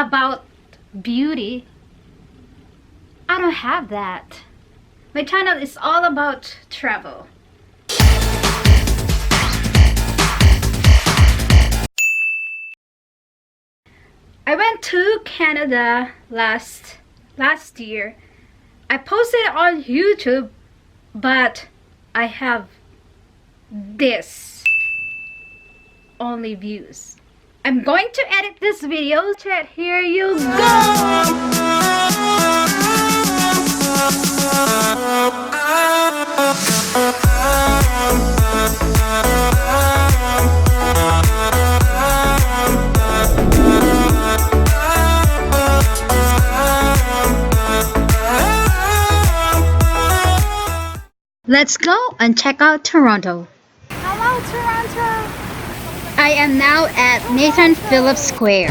about beauty. I don't have that. My channel is all about travel. I went to Canada last year. I posted on YouTube, but I have this only views. I'm going to edit this video. Chat, here you go. Let's go and check out Toronto. Hello, Toronto! I am now at Nathan Phillips Square.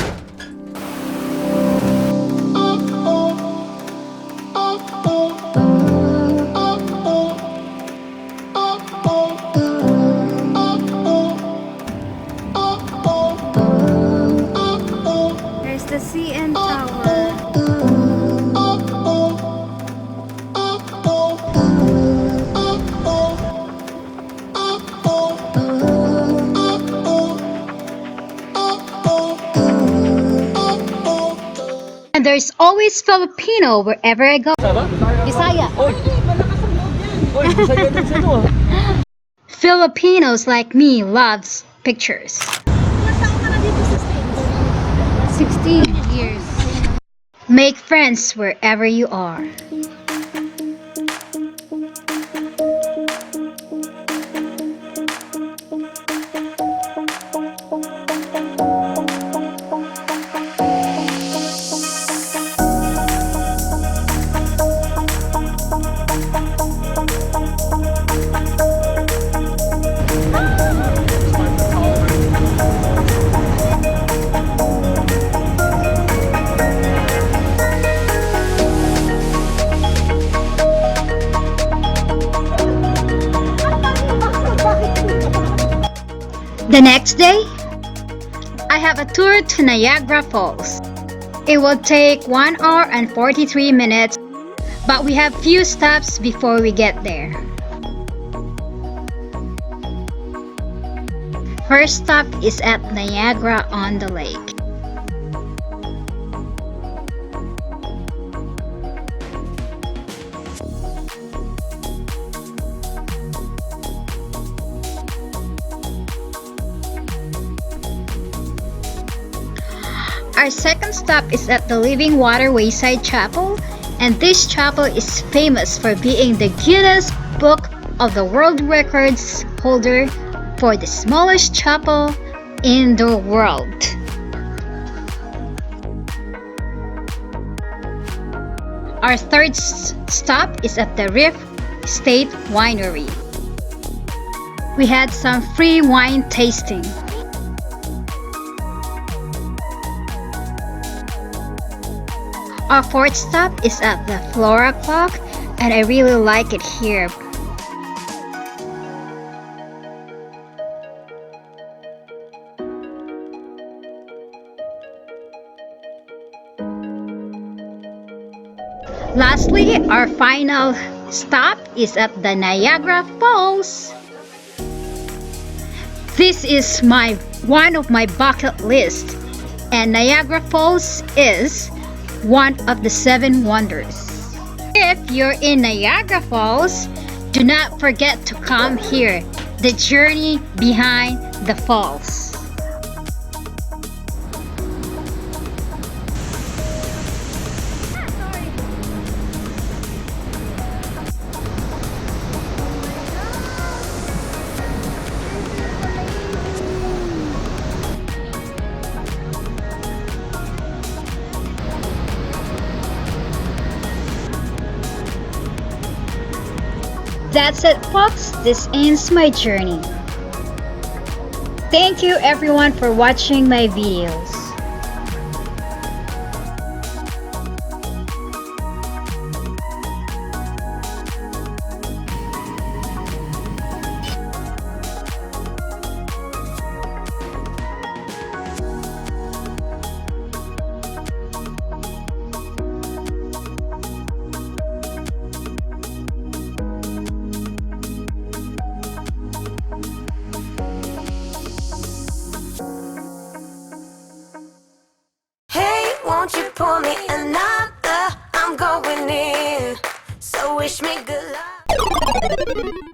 There's the CN Tower. And there's always Filipino wherever I go. Bisaya. Filipinos like me loves pictures. 16 years. Make friends wherever you are. The next day, I have a tour to Niagara Falls. It will take 1 hour and 43 minutes, but we have few stops before we get there. First stop is at Niagara on the Lake. Our second stop is at the Living Water Wayside Chapel, and this chapel is famous for being the Guinness Book of the World Records holder for the smallest chapel in the world. Our third stop is at the Reef State Winery. We had some free wine tasting. Our fourth stop is at the Flora Clock, and I really like it here. Lastly, our final stop is at the Niagara Falls. This is one of my bucket list, and Niagara Falls is one of the 7 wonders. If you're in Niagara Falls, do not forget to come here. The journey behind the falls. That's it, folks. This ends my journey. Thank you everyone for watching my videos. won't you pour me another? I'm going in, so wish me good luck.